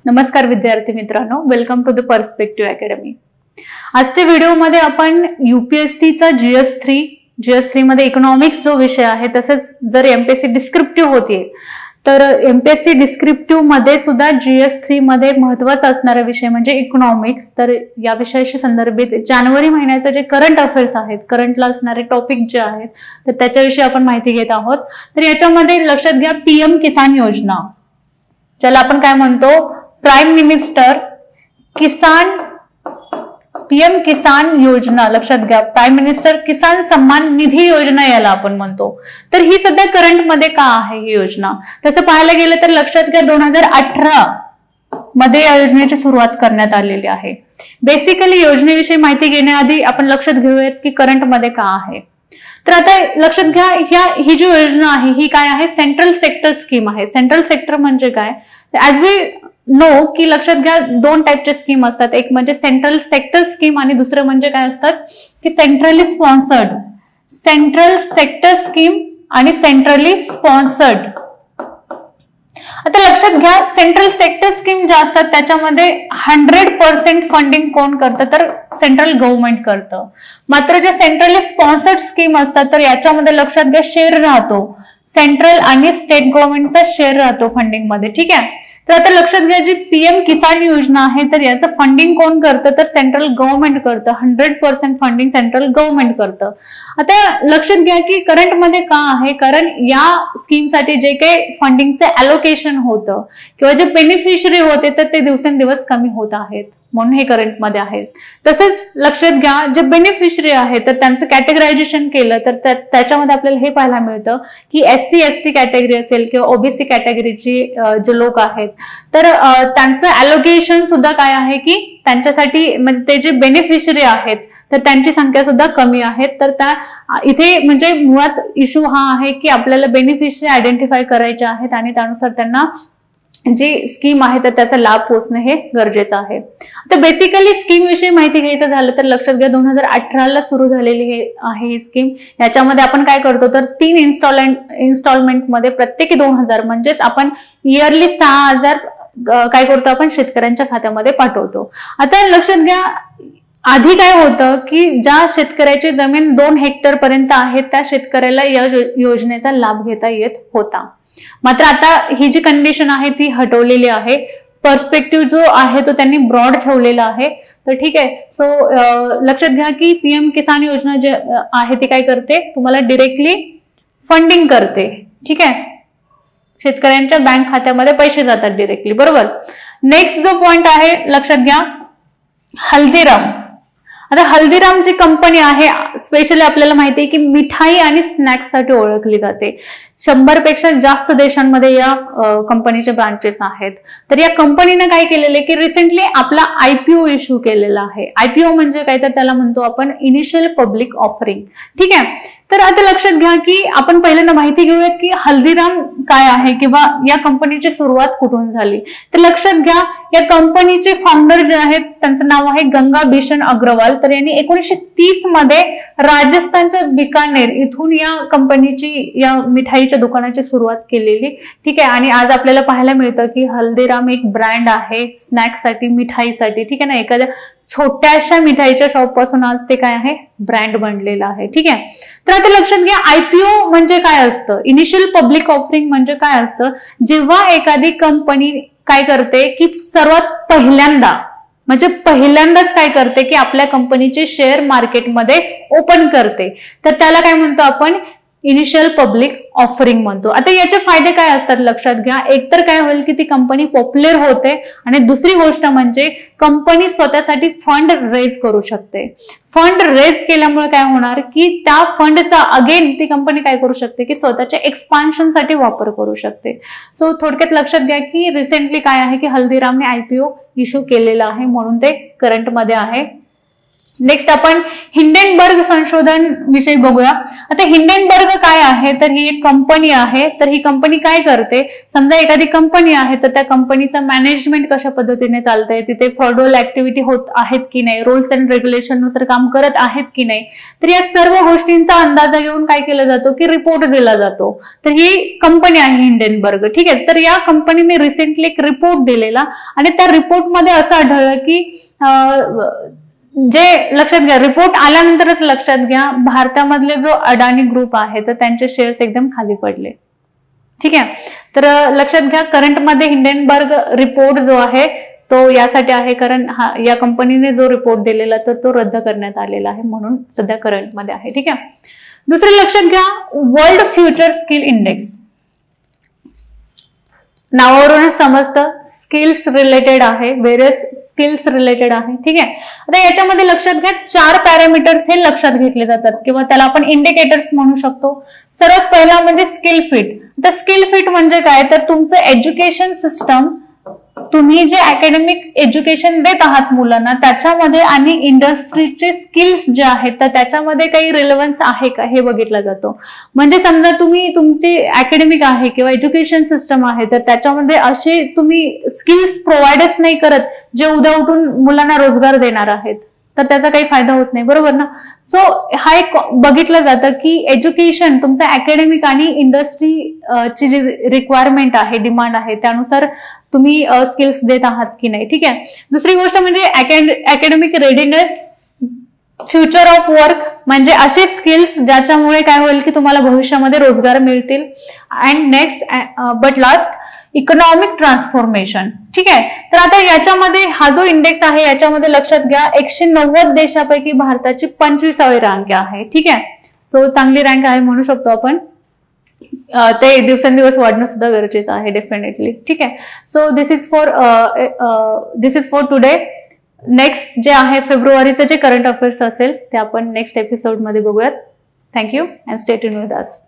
नमस्कार विद्यार्थी मित्रांनो, welcome to the Perspective Academy. आजच्या व्हिडिओमध्ये आपण यूपीएससीचा जीएस3 मध्ये इकॉनॉमिक्स जो विषय आहे, तसंच जर एमपीएससी डिस्क्रिप्टिव्ह होतीये तर एमपीएससी डिस्क्रिप्टिव्ह मध्ये सुद्धा जीएस3 मध्ये महत्त्वाचा असणारा विषय म्हणजे इकॉनॉमिक्स। तर या विषयाशी संदर्भित जानेवारी महिन्याचे जे करंट अफेअर्स आहेत, करंटला असणारे टॉपिक जे आहेत, तर त्याच्याविषयी आपण माहिती घेत आहोत। तर याच्यामध्ये लक्षात घ्या, पीएम किसान योजना, ज्याला आपण काय म्हणतो, प्राईम मिनिस्टर पीएम किसान योजना, लक्षात घ्या, प्राईम मिनिस्टर किसान सन्मान निधी योजना याला आपण म्हणतो। तर ही सध्या करंट मध्ये का आहे ही योजना? तसं पाहायला गेलं तर लक्षात घ्या, 2018 मध्ये या योजनेची सुरुवात करण्यात आलेली आहे। बेसिकली योजनेविषयी माहिती घेण्याआधी आपण लक्षात घेऊयात की करंट मध्ये का आहे। तर आता लक्षात घ्या, ही जी योजना आहे ही काय आहे, सेंट्रल सेक्टर स्कीम आहे। सेंट्रल सेक्टर म्हणजे काय, ऍज वी नो की लक्षात घ्या, दोन टाइपचे स्कीम असतात, एक म्हणजे सेंट्रल सेक्टर स्कीम आणि दुसरं म्हणजे काय असतात की सेंट्रल सेक्टर स्कीम आणि सेंट्रली स्पॉन्सर्ड। आता लक्षात घ्या, सेंट्रल सेक्टर स्कीम ज्या असतात त्याच्यामध्ये 100% फंडिंग कोण करतं, तर सेंट्रल गव्हर्नमेंट करतं। मात्र ज्या सेंट्रली स्पॉन्सर्ड स्कीम असतात तर याच्यामध्ये लक्षात घ्या, शेअर राहतो, सेंट्रल आणि स्टेट गव्हर्नमेंटचा शेअर राहतो फंडिंग मध्ये, ठीक आहे। तर आता लक्षात घ्या, जी पीएम किसान योजना आहे तर याचं फंडिंग कोण करतं, तर सेंट्रल गव्हर्नमेंट करतं। 100% फंडिंग सेंट्रल गव्हर्नमेंट करतं। आता लक्षात घ्या की करंट मध्ये का आहे, कारण या स्कीमसाठी जे काही फंडिंगचे अलोकेशन होतं किंवा जे बेनिफिशरी होते तर ते दिवसेंदिवस कमी होत आहेत, म्हणून हे करंट मध्ये आहे। तसंच लक्षात घ्या, जे बेनिफिशरी आहे तर त्यांचं कॅटेगरायझेशन केलं तर त्याच्यामध्ये आपल्याला हे पाहायला मिळतं की SC ST कॅटेगरी असेल किंवा ओबीसी कॅटेगरीची जे लोक आहेत तर त्यांचं अलोकेशन सुद्धा काय आहे की त्यांच्यासाठी म्हणजे ते जे बेनिफिशरी आहेत तर त्यांची संख्या सुद्धा कमी आहे। तर त्या इथे म्हणजे मुळात इश्यू हा आहे की आपल्याला बेनिफिशरी आयडेंटिफाय करायचे आहेत आणि त्यानुसार त्यांना जी स्कीम आहे तर त्याचा लाभ पोहोचणे हे गरजेचं आहे। तर बेसिकली स्कीम विषयी माहिती घ्यायचं झालं तर लक्षात घ्या, 2018 सुरू झालेली आहे ही स्कीम। याच्यामध्ये आपण काय करतो तर 3 इन्स्टॉलमेंट मध्ये प्रत्येकी 2000 म्हणजेच आपण इयरली 6000 काय करतो, आपण शेतकऱ्यांच्या खात्यामध्ये पाठवतो। आता लक्षात घ्या, आधी काय होतं की ज्या शेतकऱ्याची जमीन 2 हेक्टर पर्यंत आहे त्या शेतकऱ्याला या योजनेचा लाभ घेता येत होता। मात्र आता ही जी कंडिशन आहे ती हटवलेली आहे। पर्स्पेक्टिव्ह जो आहे तो त्यांनी ब्रॉड ठेवलेला आहे। तर ठीक आहे, सो लक्षात घ्या की पीएम किसान योजना जे आहे ती काय करते, तुम्हाला डिरेक्टली फंडिंग करते, ठीक आहे। शेतकऱ्यांच्या बँक खात्यामध्ये पैसे जातात डिरेक्टली, बरोबर। नेक्स्ट जो पॉइंट आहे लक्षात घ्या, हल्दीराम। आता हल्दीराम जी कंपनी आहे स्पेशली आपल्याला माहिती आहे की मिठाई आणि स्नॅक्स साठी ओळखली जाते। 100 पेक्षा जास्त देशांमध्ये या कंपनीचे ब्रांचेस आहेत। तर या कंपनीने काय केलेले की रिसेंटली आपला IPO इश्यू केलेला आहे। IPO म्हणजे काय, तर त्याला म्हणतो आपण इनिशियल पब्लिक ऑफरिंग, ठीक आहे। तर आता लक्षात घ्या की आपण पहिल्यांदा माहिती घेऊयात की हल्दीराम काय आहे किंवा या कंपनीची सुरुवात कुठून झाली। तर लक्षात घ्या, या कंपनीचे फाउंडर जे आहेत त्यांचं नाव आहे गंगा बिशन अग्रवाल। तर यांनी 1930 मध्ये राजस्थानच्या बिकानेर इथून या कंपनीची, या मिठाईच्या दुकानाची सुरुवात केलेली, ठीक आहे। आणि आज आपल्याला पाहायला मिळतं की हल्दीराम एक ब्रँड आहे स्नॅक्ससाठी, मिठाईसाठी, ठीक आहे ना। एखाद्या छोट्याशा मिठाईच्या शॉप पासून आज ते काय आहे, ब्रँड बनलेलं आहे, ठीक आहे। तर आता लक्षात घ्या, IPO म्हणजे काय असतं, इनिशियल पब्लिक ऑफरिंग म्हणजे काय असतं, जेव्हा एखादी कंपनी काय करते की सर्वात पहिल्यांदाच काय करते की आपल्या कंपनीचे शेअर मार्केटमध्ये ओपन करते, तर त्याला काय म्हणतो आपण, इनिशियल पब्लिक ऑफरिंग म्हणतो। आता याचे फायदे काय असतात लक्षात घ्या, एक तर काय होईल की ती कंपनी पॉप्युलर होते आणि दुसरी गोष्ट म्हणजे कंपनी स्वतःसाठी फंड रेज करू शकते। फंड रेज केल्यामुळे काय होणार की त्या फंडचा अगेन ती कंपनी काय करू शकते की स्वतःच्या एक्सपान्शन साठी वापर करू शकते। सो थोडक्यात लक्षात घ्या की रिसेंटली काय आहे की हल्दीरामने IPO इश्यू केलेला आहे, म्हणून ते करंट मध्ये आहे। नेक्स्ट आपण हिंडेनबर्ग संशोधन विषयी बघूया. आता हिंडेनबर्ग काय आहे, तर ही एक कंपनी आहे. तर ही कंपनी काय करते, समजा एखादी कंपनी आहे तर त्या कंपनीचं मॅनेजमेंट कशा पद्धतीने चालतंय, तिथे फ्रॉडुअल ऍक्टिव्हिटी होत आहेत की नाही, रूल्स अँड रेग्युलेशन नुसार काम करत आहेत की नाही, तर या सर्व गोष्टींचा अंदाज घेऊन काय केलं जातो की रिपोर्ट दिला जातो. तर ही कंपनी आहे हिंडेनबर्ग. ठीक आहे. तर या कंपनीने रिसेंटली एक रिपोर्ट दिलेला आणि त्या रिपोर्टमध्ये असं आढळलं की जे लक्षात घ्या, रिपोर्ट आल्यानंतरच लक्षात घ्या, भारतामधले जो अडाणी ग्रुप आहे तर त्यांचे शेअर्स एकदम खाली पडले. ठीक आहे. तर लक्षात घ्या, करंटमध्ये हिंडेनबर्ग रिपोर्ट जो आहे तो यासाठी आहे कारण या कंपनीने जो रिपोर्ट दिलेला तर तो रद्द करण्यात आलेला आहे, म्हणून सध्या करंटमध्ये आहे. ठीक आहे. दुसरे लक्षात घ्या, वर्ल्ड फ्युचर स्किल इंडेक्स. नावावरूनच समजतं स्किल्स रिलेटेड आहे, वेरियस स्किल्स रिलेटेड आहे. ठीक आहे. आता याच्यामध्ये लक्षात घ्या 4 पॅरामीटर्स हे लक्षात घेतले जातात किंवा त्याला आपण इंडिकेटर्स म्हणू शकतो. सर्वात पहिला म्हणजे स्किल फिट. तर स्किल फिट म्हणजे काय, तर तुमचं एज्युकेशन सिस्टम, तुम्ही जे अकॅडमिक एज्युकेशन देत आहात मुलांना त्याच्यामध्ये आणि इंडस्ट्रीचे स्किल्स जे आहेत तर त्याच्यामध्ये काही रिलेव्हन्स आहे का हे बघितलं जातं. म्हणजे समजा तुम्ही तुमची अकॅडमिक आहे किंवा एज्युकेशन सिस्टम आहे तर त्याच्यामध्ये असे तुम्ही स्किल्स प्रोव्हाइडच नाही करत जे उद्या उठून मुलांना रोजगार देणार आहेत, तर त्याचा काही फायदा होत नाही. बरोबर ना. सो हा एक बघितलं जातं की एज्युकेशन तुमचं अकॅडमिक आणि इंडस्ट्रीची जी रिक्वायरमेंट आहे, डिमांड आहे, त्यानुसार तुम्ही स्किल्स देत आहात की नाही. ठीक आहे. दुसरी गोष्ट म्हणजे academic readiness, future of work, म्हणजे असे स्किल्स ज्याच्यामुळे काय होईल की तुम्हाला भविष्यामध्ये रोजगार मिळतील. And next but last economic transformation. ठीक आहे. तर आता याच्यामध्ये हा जो इंडेक्स आहे याच्यामध्ये लक्षात घ्या 190 देशापैकी भारताची 25वी रँक आहे. ठीक आहे. सो चांगली रँक आहे म्हणू शकतो आपण. ते दिवसेंदिवस वाढणं सुद्धा गरजेचं आहे डेफिनेटली. ठीक आहे. So this is for today. Next जे आहे फेब्रुवारीचे जे करंट अफेअर्स असेल ते आपण नेक्स्ट एपिसोड मध्ये बघूयात. Thank you and stay tune with us.